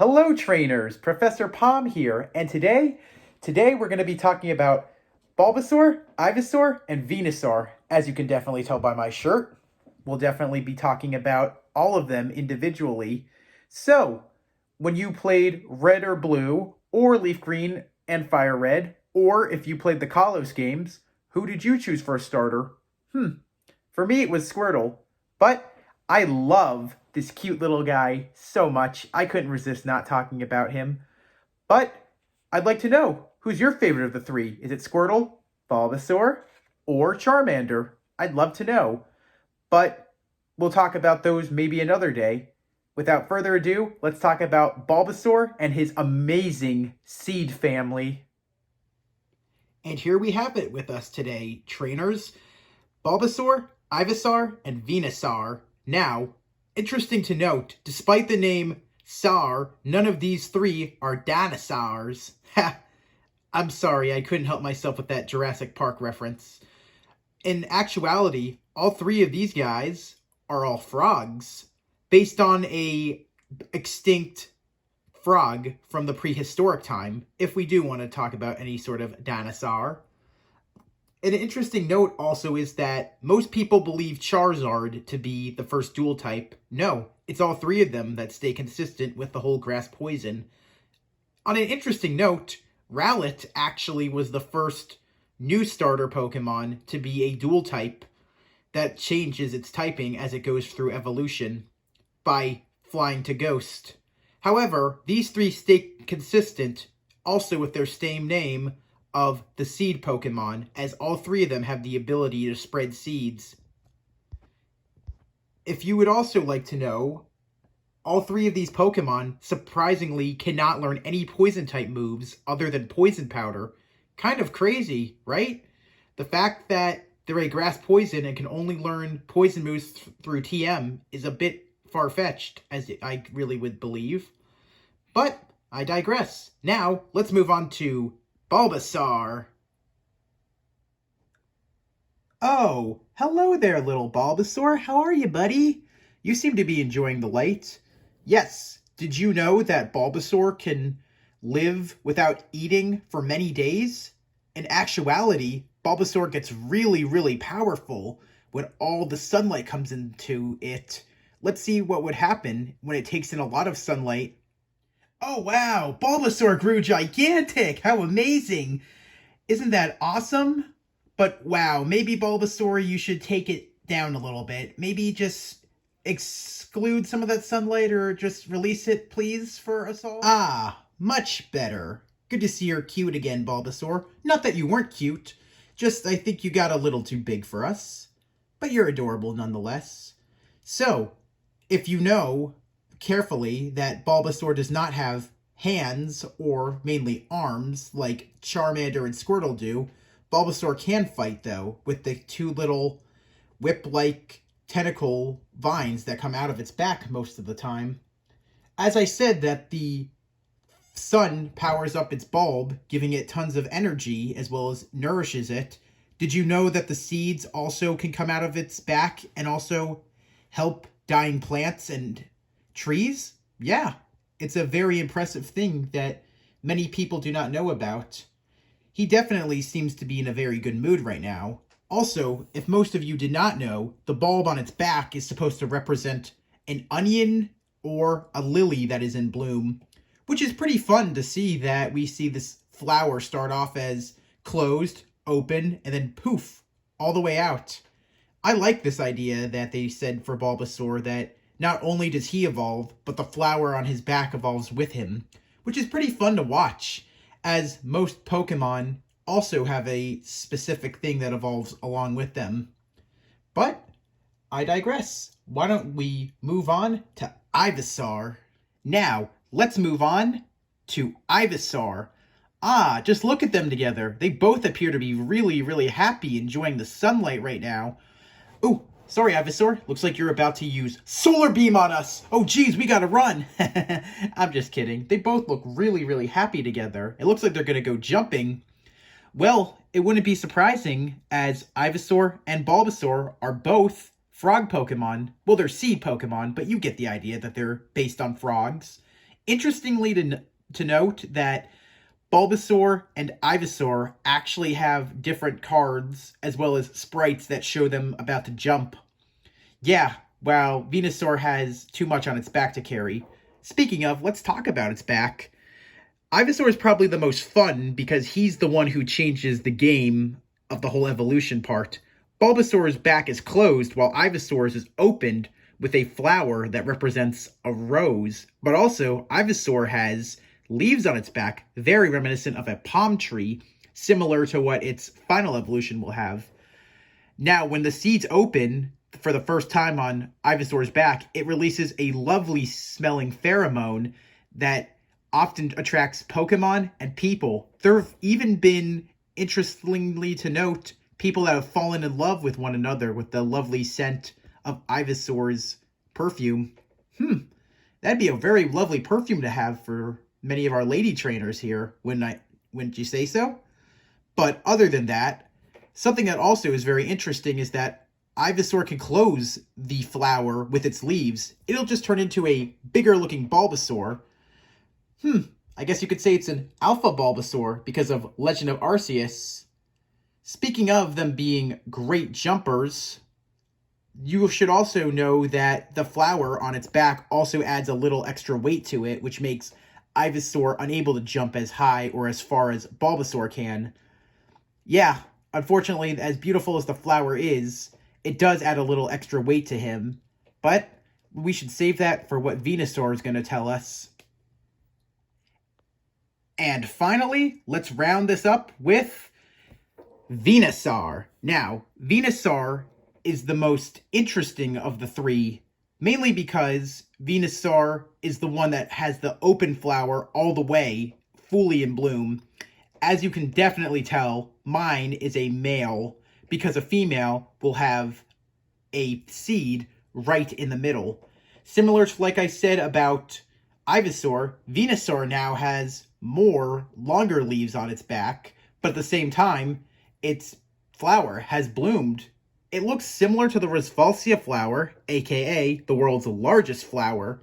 Hello trainers, Professor Palm here, and today we're going to be talking about Bulbasaur, Ivysaur, and Venusaur. As you can definitely tell by my shirt, we'll definitely be talking about all of them individually. So, when you played Red or Blue, or Leaf Green and Fire Red, or if you played the Kalos games, who did you choose for a starter? For me it was Squirtle, but I love this cute little guy so much, I couldn't resist not talking about him. But I'd like to know, who's your favorite of the three? Is it Squirtle, Bulbasaur, or Charmander? I'd love to know. But we'll talk about those maybe another day. Without further ado, let's talk about Bulbasaur and his amazing seed family. And here we have it with us today, trainers. Bulbasaur, Ivysaur, and Venusaur. Now, interesting to note, despite the name Saur, none of these three are dinosaurs. Ha! I'm sorry, I couldn't help myself with that Jurassic Park reference. In actuality, all three of these guys are all frogs, based on a extinct frog from the prehistoric time, if we do want to talk about any sort of dinosaur. An interesting note also is that most people believe Charizard to be the first dual type. No, it's all three of them that stay consistent with the whole grass poison. On an interesting note, Rowlet actually was the first new starter Pokemon to be a dual type that changes its typing as it goes through evolution by flying to Ghost. However, these three stay consistent also with their same name of the seed Pokemon, as all three of them have the ability to spread seeds. If you would also like to know, all three of these Pokemon surprisingly cannot learn any poison-type moves other than Poison Powder. Kind of crazy, right? The fact that they're a grass poison and can only learn poison moves through TM is a bit far-fetched, as I really would believe. But I digress. Now, let's move on to Bulbasaur. Oh, hello there, little Bulbasaur. How are you, buddy? You seem to be enjoying the light. Yes, did you know that Bulbasaur can live without eating for many days? In actuality, Bulbasaur gets really powerful when all the sunlight comes into it. Let's see what would happen when it takes in a lot of sunlight. Oh wow, Bulbasaur grew gigantic! How amazing! Isn't that awesome? But wow, maybe Bulbasaur, you should take it down a little bit. Maybe just exclude some of that sunlight or just release it, please, for us all? Ah, much better. Good to see you're cute again, Bulbasaur. Not that you weren't cute, just I think you got a little too big for us. But you're adorable nonetheless. So, if you know carefully that Bulbasaur does not have hands, or mainly arms, like Charmander and Squirtle do, Bulbasaur can fight, though, with the two little whip-like tentacle vines that come out of its back most of the time. As I said that the sun powers up its bulb, giving it tons of energy as well as nourishes it, did you know that the seeds also can come out of its back and also help dying plants and trees? Yeah, it's a very impressive thing that many people do not know about. He definitely seems to be in a very good mood right now. Also, if most of you did not know, the bulb on its back is supposed to represent an onion or a lily that is in bloom, which is pretty fun to see that we see this flower start off as closed, open, and then poof, all the way out. I like this idea that they said for Bulbasaur that not only does he evolve, but the flower on his back evolves with him, which is pretty fun to watch, as most Pokemon also have a specific thing that evolves along with them. But I digress. Why don't we move on to Ivysaur? Now, let's move on to Ivysaur. Ah, just look at them together. They both appear to be really happy enjoying the sunlight right now. Ooh, sorry, Ivysaur. Looks like you're about to use Solar Beam on us. Oh, geez, we gotta run. I'm just kidding. They both look really happy together. It looks like they're gonna go jumping. Well, it wouldn't be surprising, as Ivysaur and Bulbasaur are both frog Pokemon. Well, they're seed Pokemon, but you get the idea that they're based on frogs. Interestingly to note that Bulbasaur and Ivysaur actually have different cards as well as sprites that show them about to jump. Yeah, while Venusaur has too much on its back to carry. Speaking of, let's talk about its back. Ivysaur is probably the most fun because he's the one who changes the game of the whole evolution part. Bulbasaur's back is closed while Ivysaur's is opened with a flower that represents a rose. But also, Ivysaur has leaves on its back, very reminiscent of a palm tree, similar to what its final evolution will have. Now, when the seeds open for the first time on Ivysaur's back, it releases a lovely smelling pheromone that often attracts Pokemon and people. There have even been, interestingly to note, people that have fallen in love with one another with the lovely scent of Ivysaur's perfume. That'd be a very lovely perfume to have for many of our lady trainers here, wouldn't you say so? But other than that, something that also is very interesting is that Ivysaur can close the flower with its leaves. It'll just turn into a bigger looking Bulbasaur. I guess you could say it's an Alpha Bulbasaur because of Legend of Arceus. Speaking of them being great jumpers, you should also know that the flower on its back also adds a little extra weight to it, which makes Ivysaur unable to jump as high or as far as Bulbasaur can. Yeah, unfortunately, as beautiful as the flower is, it does add a little extra weight to him. But we should save that for what Venusaur is going to tell us. And finally, let's round this up with Venusaur. Now, Venusaur is the most interesting of the three, mainly because Venusaur is the one that has the open flower all the way, fully in bloom. As you can definitely tell, mine is a male, because a female will have a seed right in the middle. Similar to like I said about Ivysaur, Venusaur now has more longer leaves on its back, but at the same time, its flower has bloomed. It looks similar to the Resvulsia flower, aka the world's largest flower,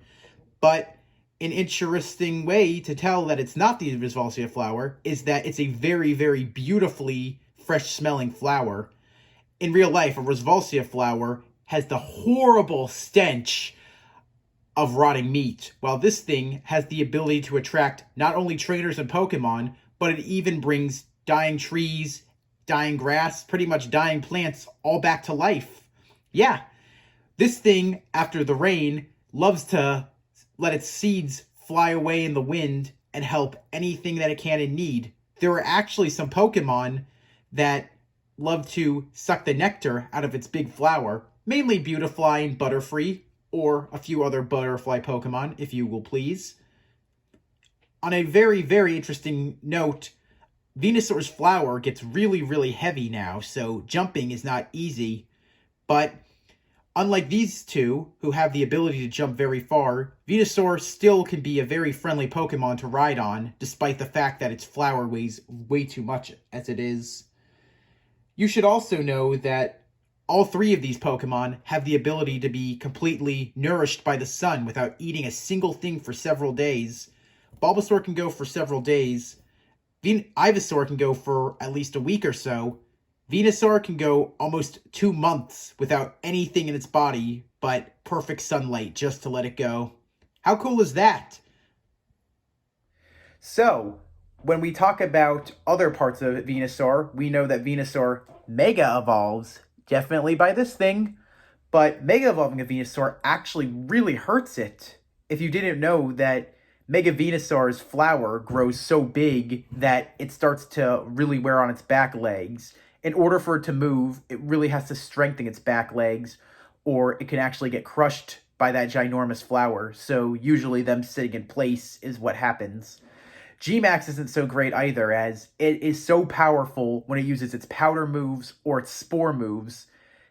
but an interesting way to tell that it's not the Resvulsia flower is that it's a very, very beautifully fresh-smelling flower. In real life, a Resvulsia flower has the horrible stench of rotting meat, while this thing has the ability to attract not only trainers and Pokemon, but it even brings dying trees, dying grass, pretty much dying plants, all back to life. Yeah, this thing, after the rain, loves to let its seeds fly away in the wind and help anything that it can in need. There are actually some Pokemon that love to suck the nectar out of its big flower, mainly Beautifly and Butterfree, or a few other butterfly Pokemon, if you will please. On a very, very interesting note, Venusaur's flower gets really, really heavy now, so jumping is not easy. But unlike these two, who have the ability to jump very far, Venusaur still can be a very friendly Pokemon to ride on, despite the fact that its flower weighs way too much as it is. You should also know that all three of these Pokemon have the ability to be completely nourished by the sun without eating a single thing for several days. Bulbasaur can go for several days. Ivysaur can go for at least a week or so. Venusaur can go almost 2 months without anything in its body but perfect sunlight just to let it go. How cool is that? So, when we talk about other parts of Venusaur, we know that Venusaur Mega Evolves, definitely by this thing, but Mega Evolving a Venusaur actually really hurts it. If you didn't know that Mega Venusaur's flower grows so big that it starts to really wear on its back legs. In order for it to move, it really has to strengthen its back legs, or it can actually get crushed by that ginormous flower. So usually them sitting in place is what happens. Gmax isn't so great either, as it is so powerful when it uses its powder moves or its spore moves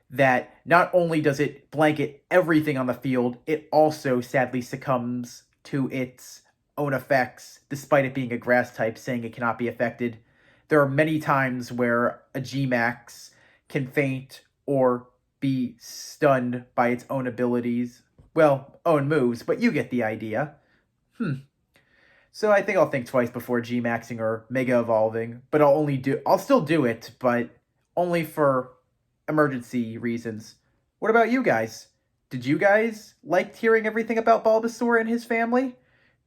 that not only does it blanket everything on the field, it also sadly succumbs to its own effects, despite it being a grass type, saying it cannot be affected. There are many times where a Gmax can faint or be stunned by its own abilities. Well, own moves, but you get the idea. So I think I'll think twice before G-maxing or Mega Evolving, but I'll still do it, but only for emergency reasons. What about you guys? Did you guys like hearing everything about Bulbasaur and his family?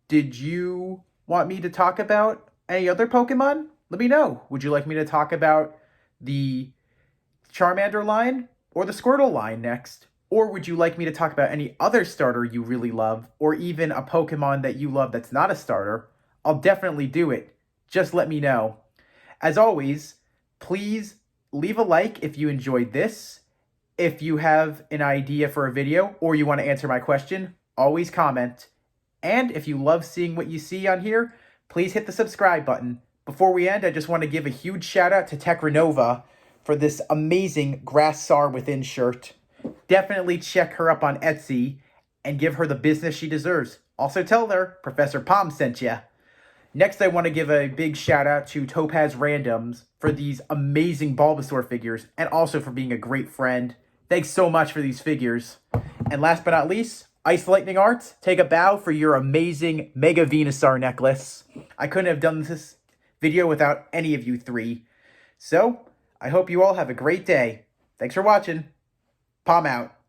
Did you want me to talk about any other Pokemon? Let me know. Would you like me to talk about the Charmander line or the Squirtle line next? Or would you like me to talk about any other starter you really love, or even a Pokemon that you love that's not a starter? I'll definitely do it. Just let me know. As always, please leave a like if you enjoyed this. If you have an idea for a video or you want to answer my question, always comment. And if you love seeing what you see on here, please hit the subscribe button. Before we end, I just want to give a huge shout out to TechraNova for this amazing Grass Saur Within shirt. Definitely check her up on Etsy and give her the business she deserves. Also tell her Professor Palm sent ya. Next, I want to give a big shout out to Topaz Randoms for these amazing Bulbasaur figures and also for being a great friend. Thanks so much for these figures. And last but not least, IceLightningArt, take a bow for your amazing Mega Venusaur necklace. I couldn't have done this video without any of you three. So, I hope you all have a great day. Thanks for watching. Palm out.